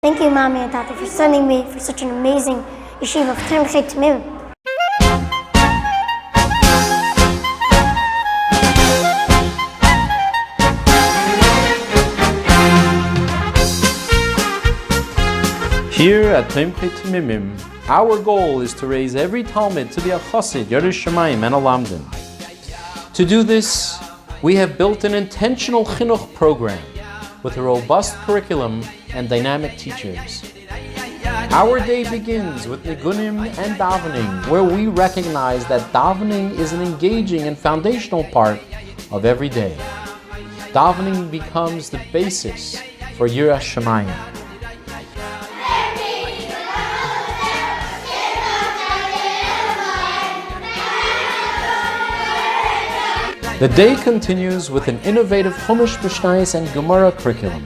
Thank you, Mommy and Tata, for sending me for such an amazing yeshiva of Tamim Tamim. Here at Tamim Tamimim, our goal is to raise every Talmid to be a Chassid, Yerei Shamayim, and a Lamdan. To do this, we have built an intentional chinuch program with a robust curriculum and dynamic teachers. Our day begins with nigunim and davening, where we recognize that davening is an engaging and foundational part of every day. Davening becomes the basis for Yerei Shamayim. The day continues with an innovative Chumash, Mishnayos, and Gemara curriculum,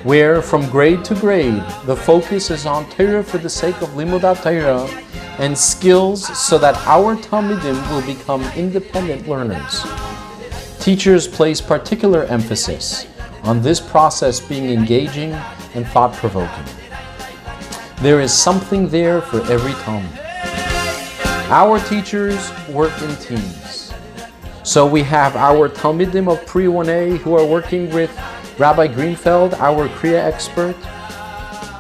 where from grade to grade, the focus is on Torah for the sake of Limud HaTorah and skills so that our Talmidim will become independent learners. Teachers place particular emphasis on this process being engaging and thought-provoking. There is something there for every Talmid. Our teachers work in teams. So we have our Talmidim of Pre-1A who are working with Rabbi Greenfeld, our Kriya expert,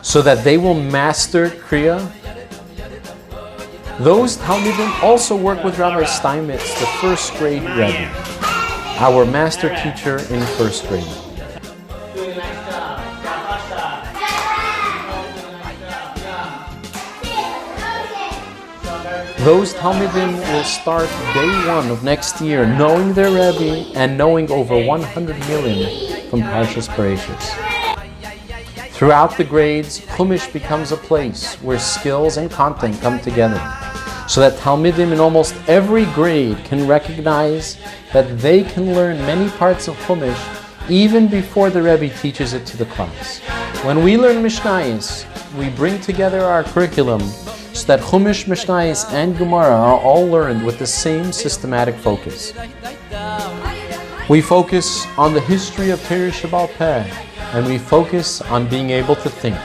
so that they will master Kriya. Those Talmidim also work with Rabbi Steinmetz, the first grade Rebbe, our master teacher in first grade. Those Talmidim will start day one of next year knowing their Rebbe and knowing over 100 million from Parshas Bereshis. Throughout the grades, Chumash becomes a place where skills and content come together, so that Talmidim in almost every grade can recognize that they can learn many parts of Chumash even before the Rebbe teaches it to the class. When we learn Mishnayos, we bring together our curriculum so that Chumash, Mishnayos, and Gemara are all learned with the same systematic focus. We focus on the history of Torah Sheba'al Peh, and we focus on being able to think.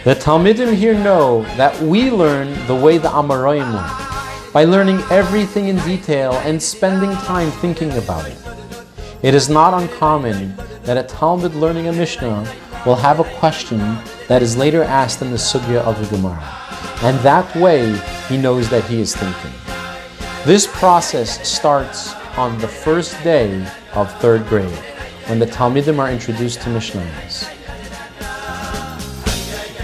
The Talmidim here know that we learn the way the Amoraim learn, by learning everything in detail and spending time thinking about it. It is not uncommon that a Talmid learning a Mishnah will have a question that is later asked in the Sugya of the Gemara. And that way, he knows that he is thinking. This process starts on the first day of third grade, when the Talmidim are introduced to Mishnayos.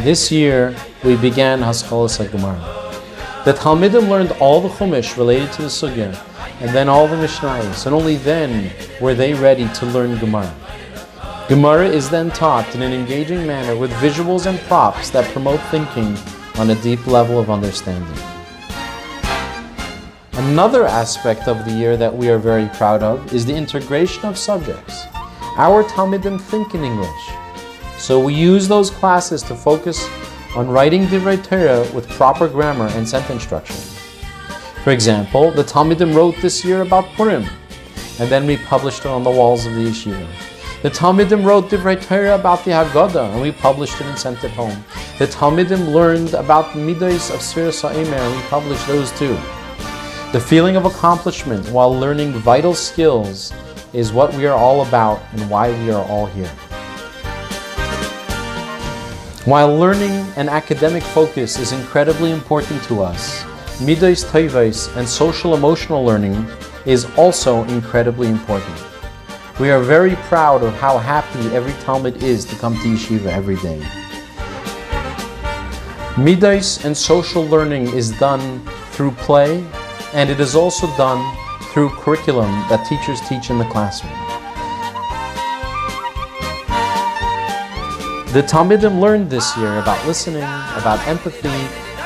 This year, we began Haschalas HaGemara. The Talmidim learned all the Chumash related to the Sugya, and then all the Mishnayos, and only then were they ready to learn Gemara. Gemara is then taught in an engaging manner with visuals and props that promote thinking on a deep level of understanding. Another aspect of the year that we are very proud of is the integration of subjects. Our Talmidim think in English, so we use those classes to focus on writing Divrei Torah with proper grammar and sentence structure. For example, the Talmidim wrote this year about Purim, and then we published it on the walls of the yeshiva. The Talmidim wrote Divrei Torah about the Haggadah, and we published it and sent it home. The Talmidim learned about the Midos of Sfiras HaEmer, and we published those too. The feeling of accomplishment while learning vital skills is what we are all about and why we are all here. While learning and academic focus is incredibly important to us, Midos Tovos and social-emotional learning is also incredibly important. We are very proud of how happy every Talmid is to come to yeshiva every day. Midos and social learning is done through play, and it is also done through curriculum that teachers teach in the classroom. The Talmidim learned this year about listening, about empathy,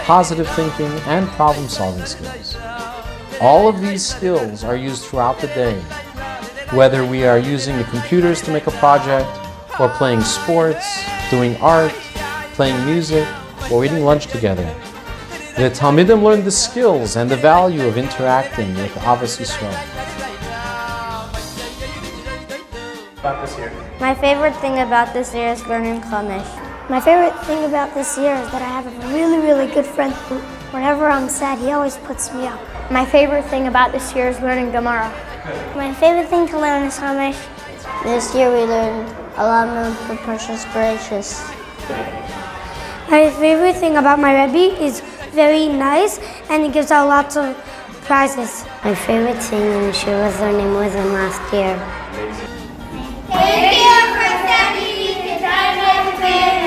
positive thinking, and problem-solving skills. All of these skills are used throughout the day, whether we are using the computers to make a project, or playing sports, doing art, playing music, or eating lunch together. The Talmidim learned the skills and the value of interacting with Avos Yisrael. About this year. My favorite thing about this year is learning Chumash. My favorite thing about this year is that I have a really, really good friend who, whenever I'm sad, he always puts me up. My favorite thing about this year is learning Gemara. My favorite thing to learn is Hamish. This year we learned a lot more for Precious Gracious. My favorite thing about my Rebbe is very nice and he gives out lots of prizes. My favorite thing in Yeshiva was learning more than last year. Thank you for sending me to Diamond.